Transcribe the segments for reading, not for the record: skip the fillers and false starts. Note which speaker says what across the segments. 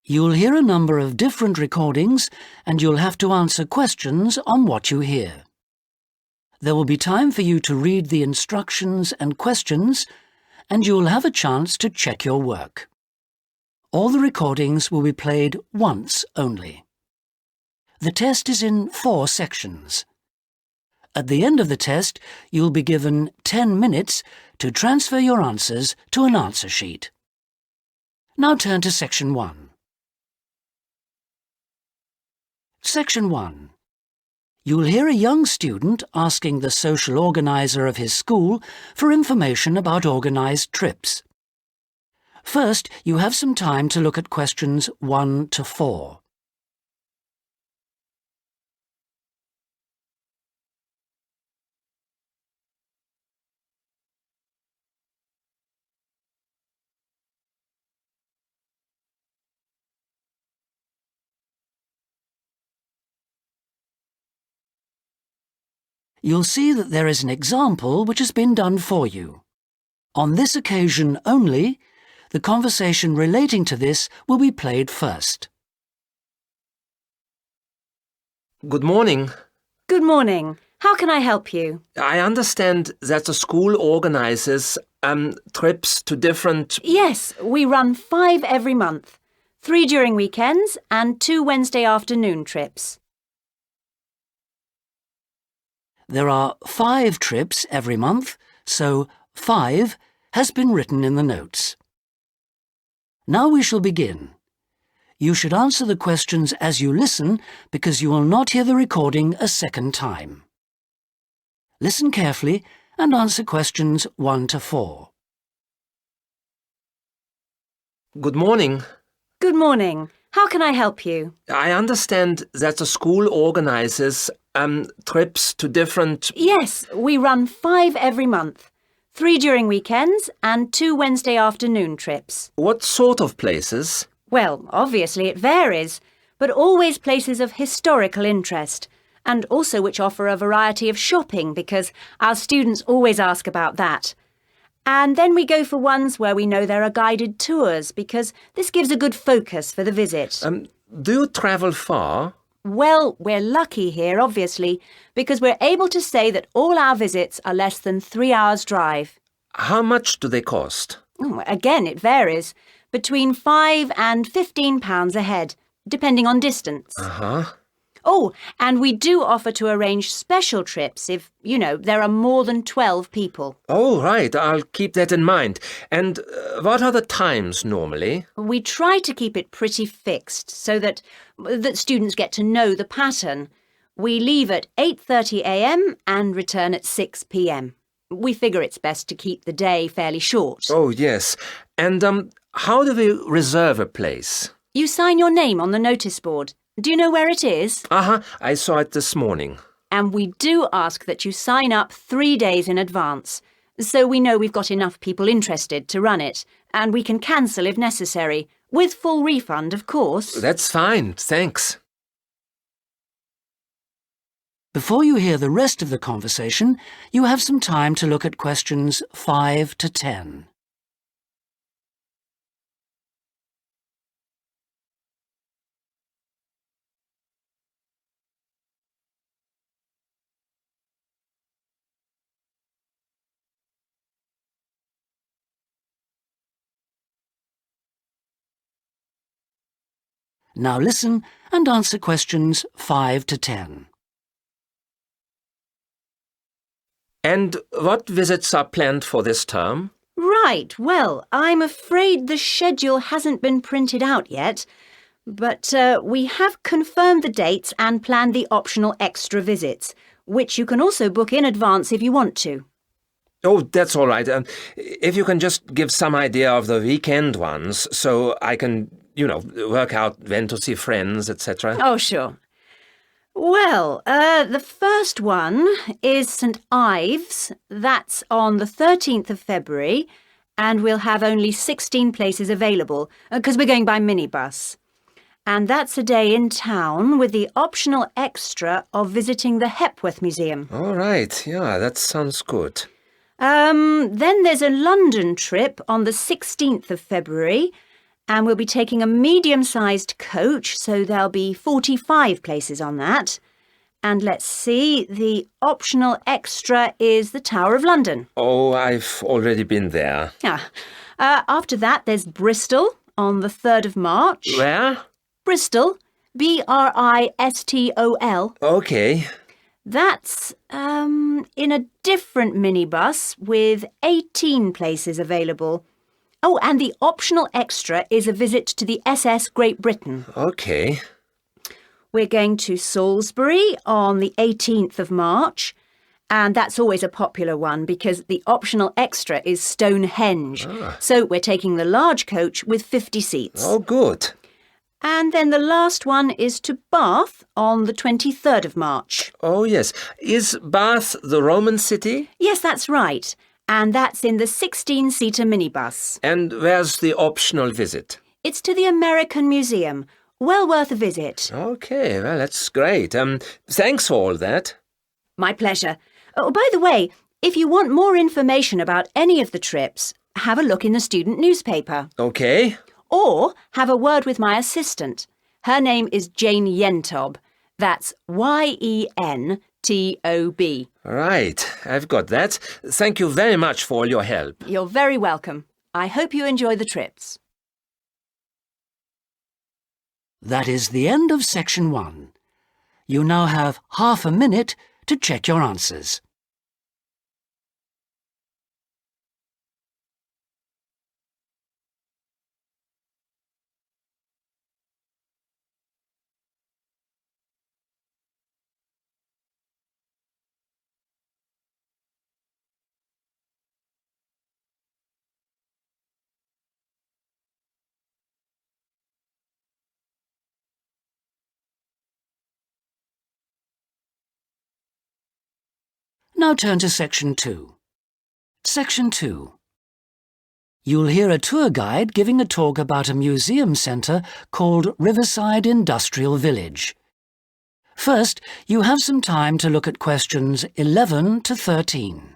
Speaker 1: You'll hear a number of different recordings and you'll have to answer questions on what you hear. There will be time for you to read the instructions and questions, and you'll have a chance to check your work. All the recordings will be played once only. The test is in 4 sections. At the end of the test, you'll be given 10 minutes to transfer your answers to an answer sheet. Now turn to Section 1. Section 1. You'll hear a young student asking the social organizer of his school for information about organised trips. First, you have some time to look at questions 1 to 4. You'll see that there is an example which has been done for you. On this occasion only, the conversation relating to this will be played first.
Speaker 2: Good morning.
Speaker 3: Good morning. How can I help you?
Speaker 2: I understand that the school organizes trips to different...
Speaker 3: Yes, we run 5 every month. 3 during weekends and 2 Wednesday afternoon trips.
Speaker 1: There are 5 trips every month, so 5 has been written in the notes. Now we shall begin. You should answer the questions as you listen because you will not hear the recording a second time. Listen carefully and answer questions 1 to 4.
Speaker 2: Good morning.
Speaker 3: Good morning. How can I help you?
Speaker 2: I understand that the school organizes trips to different...
Speaker 3: Yes, we run 5 every month. 3 during weekends and 2 Wednesday afternoon trips.
Speaker 2: What sort of places?
Speaker 3: Well, obviously it varies, but always places of historical interest, and also which offer a variety of shopping because our students always ask about that. And then we go for ones where we know there are guided tours because this gives a good focus for the visit.
Speaker 2: Do you travel far?
Speaker 3: Well, we're lucky here, obviously, because we're able to say that all our visits are less than 3 hours' drive.
Speaker 2: How much do they cost?
Speaker 3: Again, it varies. Between £5 and £15 a head, depending on distance. Oh, and we do offer to arrange special trips if, there are more than 12 people.
Speaker 2: Oh, right. I'll keep that in mind. And what are the times normally?
Speaker 3: We try to keep it pretty fixed so that students get to know the pattern. We leave at 8:30 a.m. and return at 6 p.m. We figure it's best to keep the day fairly short.
Speaker 2: Oh, yes. And how do we reserve a place?
Speaker 3: You sign your name on the notice board. Do you know where it is?
Speaker 2: I saw it this morning.
Speaker 3: And we do ask that you sign up 3 days in advance, so we know we've got enough people interested to run it, and we can cancel if necessary, with full refund, of course.
Speaker 2: That's fine, thanks.
Speaker 1: Before you hear the rest of the conversation, you have some time to look at questions 5 to 10. Now listen and answer questions 5 to 10.
Speaker 2: And what visits are planned for this term?
Speaker 3: Right, well, I'm afraid the schedule hasn't been printed out yet, but we have confirmed the dates and planned the optional extra visits, which you can also book in advance if you want to.
Speaker 2: Oh, that's all right. If you can just give some idea of the weekend ones, so I can, work out when to see friends, etc.
Speaker 3: Oh, sure. Well, the first one is St Ives. That's on the 13th of February, and we'll have only 16 places available, because we're going by minibus. And that's a day in town with the optional extra of visiting the Hepworth Museum.
Speaker 2: All right, yeah, that sounds good.
Speaker 3: Then there's a London trip on the 16th of February, And we'll be taking a medium-sized coach, so there'll be 45 places on that. And let's see, the optional extra is the Tower of London.
Speaker 2: Oh, I've already been there.
Speaker 3: After that, there's Bristol on the 3rd of March.
Speaker 2: Where?
Speaker 3: Bristol, Bristol.
Speaker 2: Okay.
Speaker 3: That's in a different minibus with 18 places available. Oh, and the optional extra is a visit to the SS Great Britain.
Speaker 2: Okay.
Speaker 3: We're going to Salisbury on the 18th of March, and that's always a popular one because the optional extra is Stonehenge. So we're taking the large coach with 50 seats.
Speaker 2: Oh, good.
Speaker 3: And then the last one is to Bath on the 23rd of March.
Speaker 2: Oh, yes. Is Bath the Roman city?
Speaker 3: Yes, that's right. And that's in the 16-seater minibus.
Speaker 2: And where's the optional visit?
Speaker 3: It's to the American Museum. Well worth a visit.
Speaker 2: Okay, well, that's great. Thanks for all that.
Speaker 3: My pleasure. Oh, by the way, if you want more information about any of the trips, have a look in the student newspaper.
Speaker 2: Okay.
Speaker 3: Or have a word with my assistant. Her name is Jane Yentob. That's Yentob.
Speaker 2: Right, I've got that. Thank you very much for all your help.
Speaker 3: You're very welcome. I hope you enjoy the trips.
Speaker 1: That is the end of section 1. You now have half a minute to check your answers. Now turn to section 2. Section 2. You'll hear a tour guide giving a talk about a museum centre called Riverside Industrial Village. First, you have some time to look at questions 11 to 13.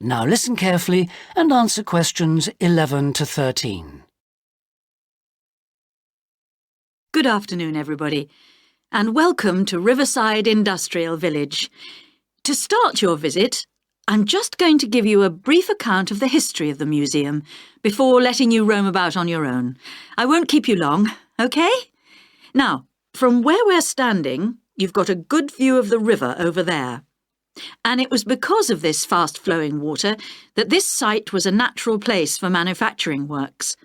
Speaker 1: Now listen carefully and answer questions 11 to 13.
Speaker 4: Good afternoon, everybody, and welcome to Riverside Industrial Village. To start your visit, I'm just going to give you a brief account of the history of the museum before letting you roam about on your own. I won't keep you long, OK? Now, from where we're standing, you've got a good view of the river over there. And it was because of this fast-flowing water that this site was a natural place for manufacturing works.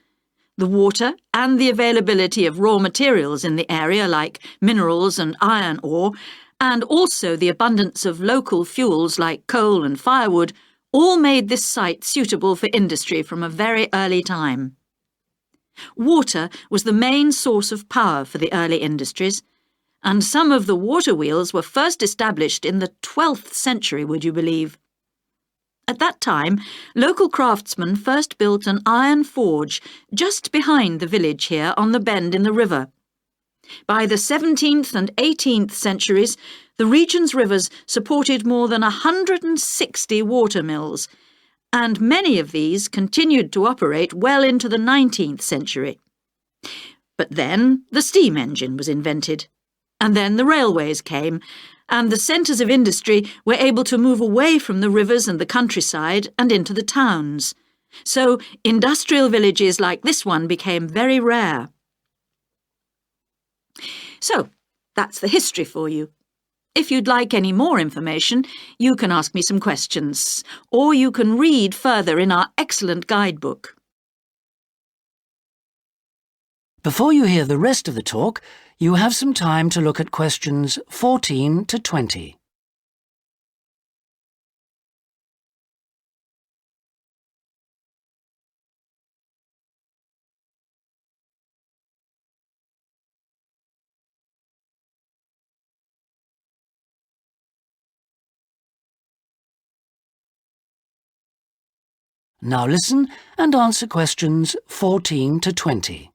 Speaker 4: The water and the availability of raw materials in the area like minerals and iron ore, and also the abundance of local fuels like coal and firewood, all made this site suitable for industry from a very early time. Water was the main source of power for the early industries, and some of the water wheels were first established in the 12th century, would you believe? At that time, local craftsmen first built an iron forge just behind the village here on the bend in the river. By the 17th and 18th centuries, the region's rivers supported more than 160 water mills, and many of these continued to operate well into the 19th century. But then the steam engine was invented. And then the railways came, and the centres of industry were able to move away from the rivers and the countryside and into the towns. So industrial villages like this one became very rare. So that's the history for you. If you'd like any more information, you can ask me some questions, or you can read further in our excellent guidebook.
Speaker 1: Before you hear the rest of the talk, you have some time to look at questions 14 to 20. Now listen and answer questions 14 to 20.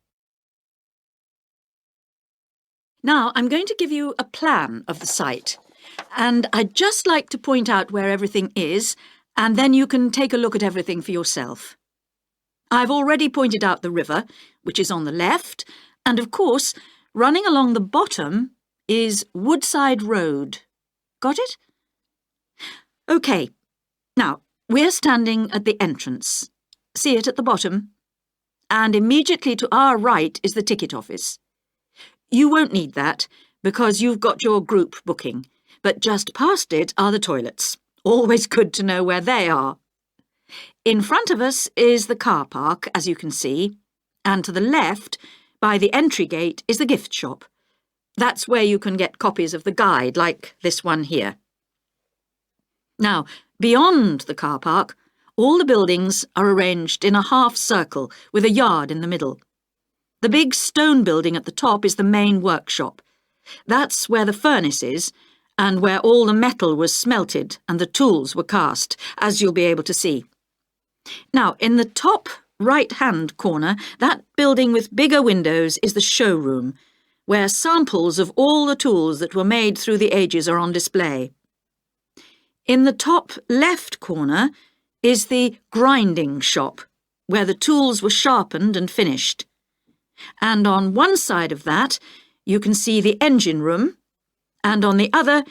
Speaker 4: Now, I'm going to give you a plan of the site, and I'd just like to point out where everything is, and then you can take a look at everything for yourself. I've already pointed out the river, which is on the left, and of course, running along the bottom is Woodside Road. Got it? OK. Now, we're standing at the entrance. See it at the bottom? And immediately to our right is the ticket office. You won't need that, because you've got your group booking, but just past it are the toilets. Always good to know where they are. In front of us is the car park, as you can see, and to the left, by the entry gate, is the gift shop. That's where you can get copies of the guide, like this one here. Now, beyond the car park, all the buildings are arranged in a half circle with a yard in the middle. The big stone building at the top is the main workshop. That's where the furnace is, and where all the metal was smelted and the tools were cast, as you'll be able to see. Now, in the top right-hand corner, that building with bigger windows is the showroom, where samples of all the tools that were made through the ages are on display. In the top left corner is the grinding shop, where the tools were sharpened and finished. And on one side of that, you can see the engine room, and on the other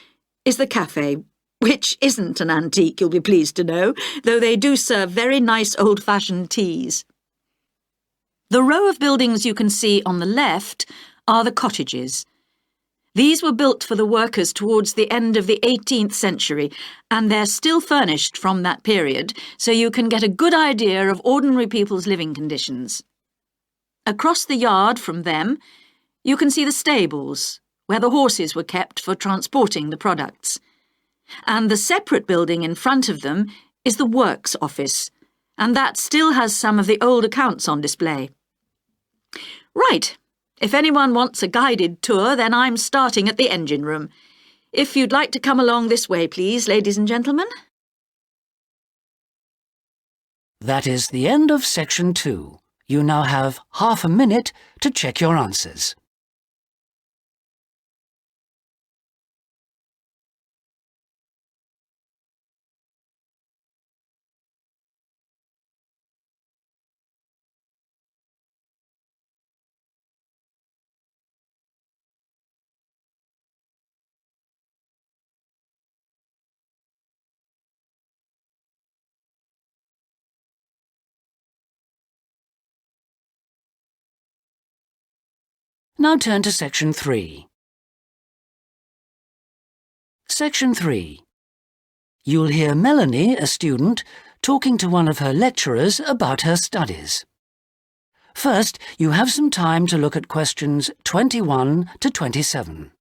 Speaker 4: is the cafe, which isn't an antique, you'll be pleased to know, though they do serve very nice old-fashioned teas. The row of buildings you can see on the left are the cottages. These were built for the workers towards the end of the 18th century, and they're still furnished from that period, so you can get a good idea of ordinary people's living conditions. Across the yard from them, you can see the stables, where the horses were kept for transporting the products. And the separate building in front of them is the works office, and that still has some of the old accounts on display. Right. If anyone wants a guided tour, then I'm starting at the engine room. If you'd like to come along this way, please, ladies and gentlemen.
Speaker 1: That is the end of section 2. You now have half a minute to check your answers. Now turn to Section 3. Section 3. You'll hear Melanie, a student, talking to one of her lecturers about her studies. First, you have some time to look at questions 21 to 27.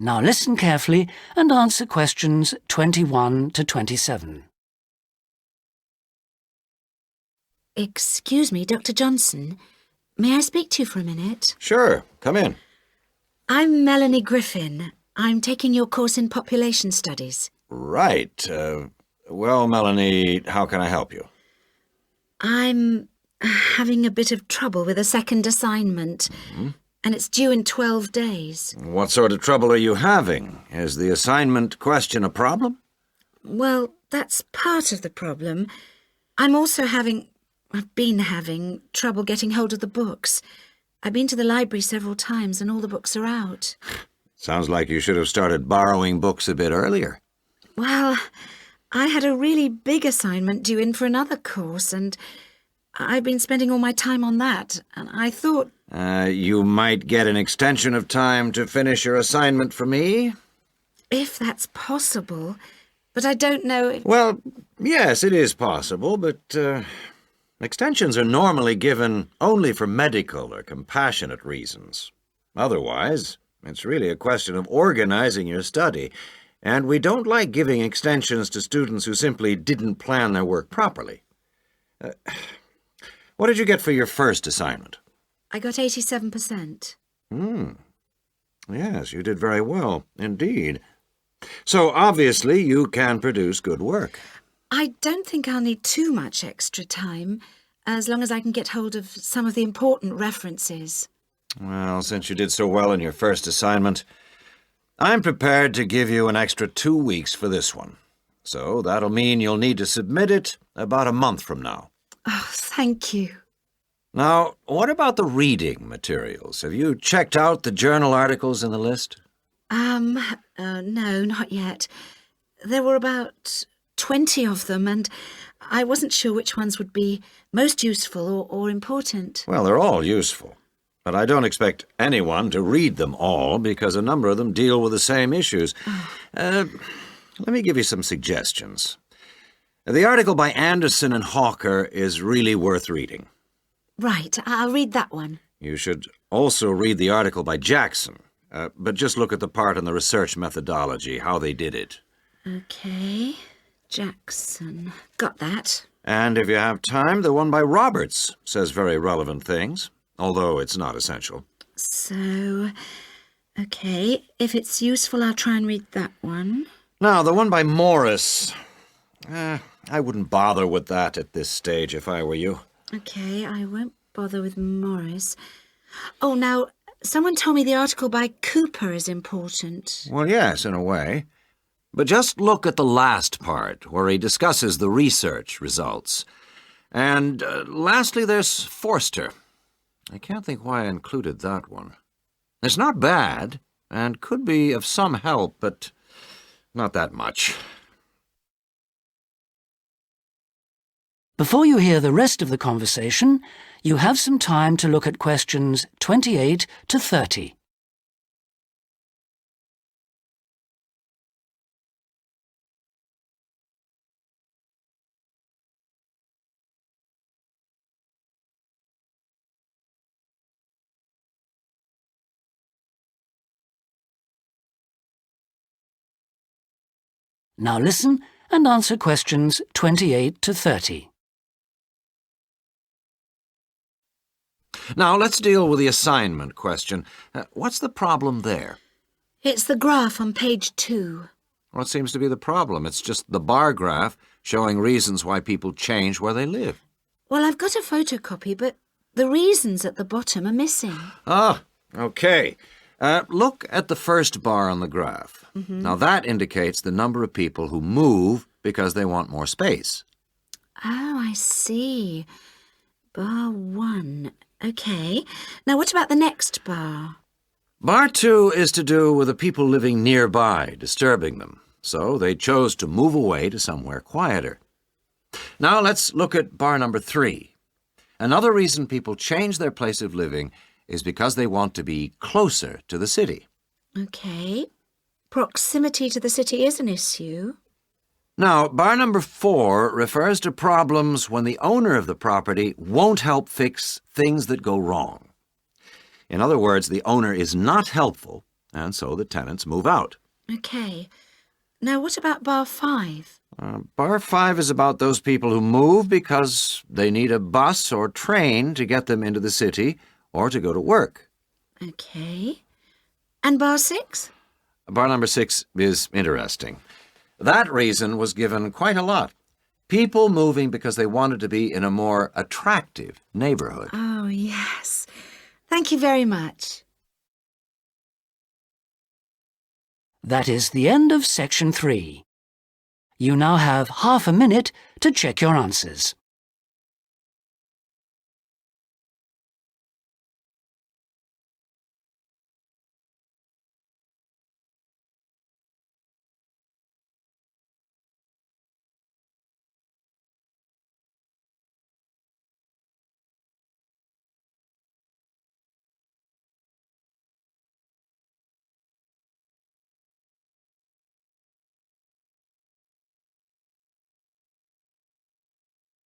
Speaker 1: Now listen carefully and answer questions 21 to 27.
Speaker 5: Excuse me, Dr. Johnson. May I speak to you for a minute?
Speaker 6: Sure, come in.
Speaker 5: I'm Melanie Griffin. I'm taking your course in population studies.
Speaker 6: Right. Well, Melanie, how can I help you?
Speaker 5: I'm having a bit of trouble with a second assignment, and it's due in 12 days.
Speaker 6: What sort of trouble are you having? Is the assignment question a problem?
Speaker 5: Well, that's part of the problem. I've been having trouble getting hold of the books. I've been to the library several times and all the books are out.
Speaker 6: Sounds like you should have started borrowing books a bit earlier.
Speaker 5: Well, I had a really big assignment due in for another course, and I've been spending all my time on that, and I thought...
Speaker 6: You might get an extension of time to finish your assignment for me?
Speaker 5: If that's possible, but I don't know if...
Speaker 6: Well, yes, it is possible, but extensions are normally given only for medical or compassionate reasons. Otherwise, it's really a question of organizing your study. And we don't like giving extensions to students who simply didn't plan their work properly. What did you get for your first assignment?
Speaker 5: I got 87%.
Speaker 6: Yes, you did very well, indeed. So, obviously, you can produce good work.
Speaker 5: I don't think I'll need too much extra time, as long as I can get hold of some of the important references.
Speaker 6: Well, since you did so well in your first assignment, I'm prepared to give you an extra 2 weeks for this one. So that'll mean you'll need to submit it about a month from now.
Speaker 5: Oh, thank you.
Speaker 6: Now, what about the reading materials? Have you checked out the journal articles in the list?
Speaker 5: No, not yet. There were about 20 of them, and I wasn't sure which ones would be most useful or important.
Speaker 6: Well, they're all useful. But I don't expect anyone to read them all because a number of them deal with the same issues. Let me give you some suggestions. The article by Anderson and Hawker is really worth reading.
Speaker 5: Right, I'll read that one.
Speaker 6: You should also read the article by Jackson, but just look at the part on the research methodology, how they did it.
Speaker 5: Okay, Jackson. Got that.
Speaker 6: And if you have time, the one by Roberts says very relevant things, although it's not essential.
Speaker 5: So, okay, if it's useful, I'll try and read that one.
Speaker 6: Now, the one by Morris, I wouldn't bother with that at this stage if I were you.
Speaker 5: Okay, I won't bother with Morris. Oh, now, someone told me the article by Cooper is important.
Speaker 6: Well, yes, in a way. But just look at the last part, where he discusses the research results. And lastly, there's Forster. I can't think why I included that one. It's not bad, and could be of some help, but not that much.
Speaker 1: Before you hear the rest of the conversation, you have some time to look at questions 28 to 30. Now listen and answer questions 28 to 30.
Speaker 6: Now, let's deal with the assignment question. What's the problem there?
Speaker 5: It's the graph on page 2.
Speaker 6: What seems to be the problem? It's just the bar graph showing reasons why people change where they live.
Speaker 5: Well, I've got a photocopy, but the reasons at the bottom are missing.
Speaker 6: Ah, okay. Look at the first bar on the graph. Now, that indicates the number of people who move because they want more space.
Speaker 5: Oh, I see. Bar 1. Okay. Now, what about the next bar?
Speaker 6: Bar 2 is to do with the people living nearby, disturbing them. So they chose to move away to somewhere quieter. Now let's look at bar number 3. Another reason people change their place of living is because they want to be closer to the city.
Speaker 5: Okay. Proximity to the city is an issue.
Speaker 6: Now, bar number 4 refers to problems when the owner of the property won't help fix things that go wrong. In other words, the owner is not helpful, and so the tenants move out.
Speaker 5: Okay. Now, what about bar 5?
Speaker 6: Bar 5 is about those people who move because they need a bus or train to get them into the city or to go to work.
Speaker 5: Okay. And bar 6?
Speaker 6: Bar number 6 is interesting. That reason was given quite a lot. People moving because they wanted to be in a more attractive neighborhood.
Speaker 5: Oh, yes. Thank you very much.
Speaker 1: That is the end of section 3. You now have half a minute to check your answers.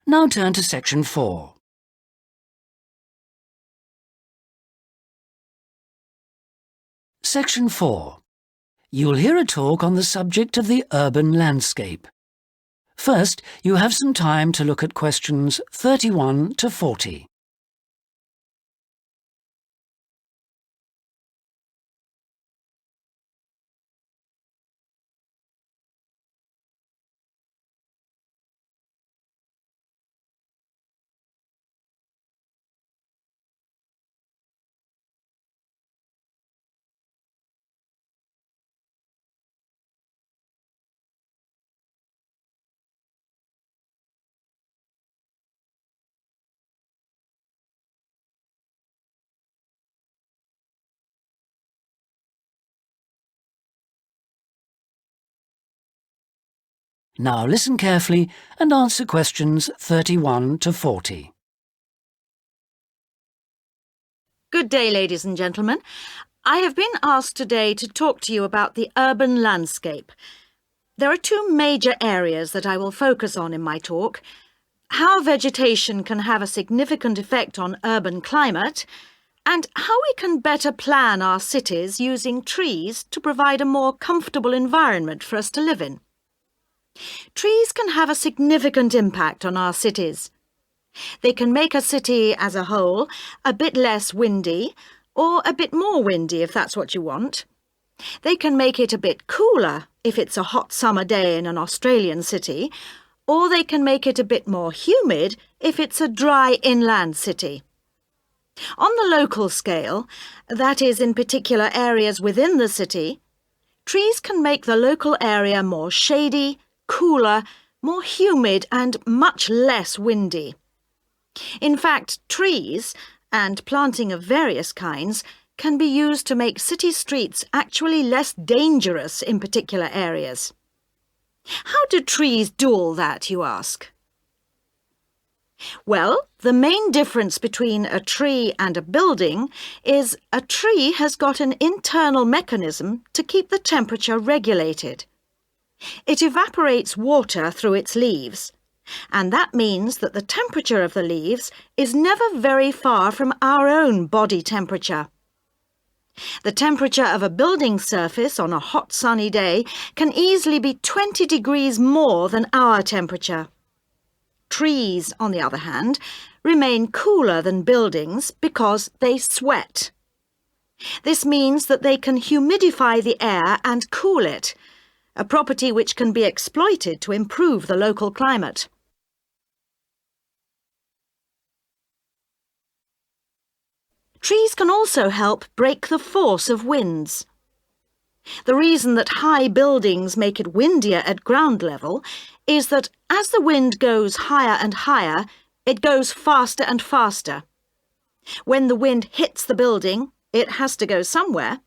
Speaker 1: Now turn to section 4. Section 4. You'll hear a talk on the subject of the urban landscape. First, you have some time to look at questions 31 to 40. Now listen carefully and answer questions 31 to 40.
Speaker 4: Good day, ladies and gentlemen. I have been asked today to talk to you about the urban landscape. There are two major areas that I will focus on in my talk: how vegetation can have a significant effect on urban climate, and how we can better plan our cities using trees to provide a more comfortable environment for us to live in. Trees can have a significant impact on our cities. They can make a city as a whole a bit less windy, or a bit more windy if that's what you want. They can make it a bit cooler if it's a hot summer day in an Australian city, or they can make it a bit more humid if it's a dry inland city. On the local scale, that is in particular areas within the city, trees can make the local area more shady, cooler, more humid and much less windy. In fact, trees, and planting of various kinds, can be used to make city streets actually less dangerous in particular areas. How do trees do all that, you ask? Well, the main difference between a tree and a building is a tree has got an internal mechanism to keep the temperature regulated. It evaporates water through its leaves, and that means that the temperature of the leaves is never very far from our own body temperature. The temperature of a building surface on a hot sunny day can easily be 20 degrees more than our temperature. Trees, on the other hand, remain cooler than buildings because they sweat. This means that they can humidify the air and cool it, a property which can be exploited to improve the local climate. Trees can also help break the force of winds. The reason that high buildings make it windier at ground level is that as the wind goes higher and higher, it goes faster and faster. When the wind hits the building, it has to go somewhere.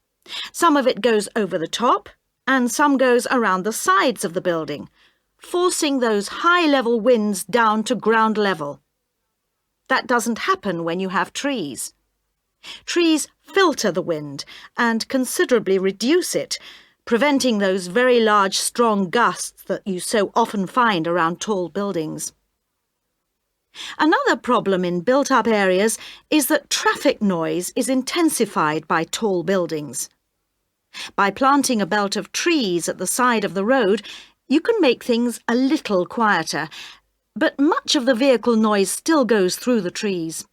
Speaker 4: Some of it goes over the top, and some goes around the sides of the building, forcing those high-level winds down to ground level. That doesn't happen when you have trees. Trees filter the wind and considerably reduce it, preventing those very large, strong gusts that you so often find around tall buildings. Another problem in built-up areas is that traffic noise is intensified by tall buildings. By planting a belt of trees at the side of the road, you can make things a little quieter, but much of the vehicle noise still goes through the trees.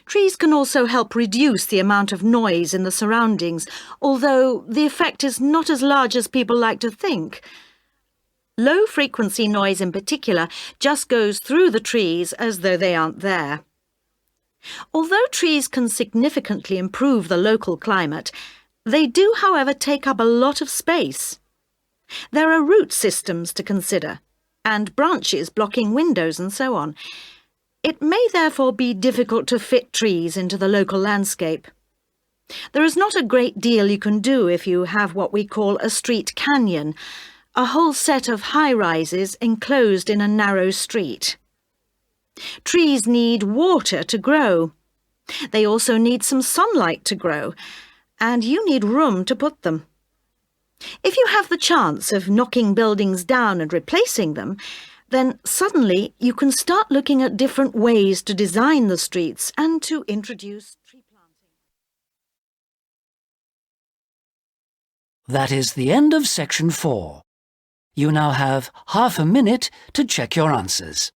Speaker 4: Trees can also help reduce the amount of noise in the surroundings, although the effect is not as large as people like to think. Low-frequency noise in particular just goes through the trees as though they aren't there. Although trees can significantly improve the local climate, they do, however, take up a lot of space. There are root systems to consider, and branches blocking windows and so on. It may therefore be difficult to fit trees into the local landscape. There is not a great deal you can do if you have what we call a street canyon, a whole set of high-rises enclosed in a narrow street. Trees need water to grow. They also need some sunlight to grow, and you need room to put them. If you have the chance of knocking buildings down and replacing them, then suddenly you can start looking at different ways to design the streets and to introduce tree planting.
Speaker 1: That is the end of section 4. You now have half a minute to check your answers.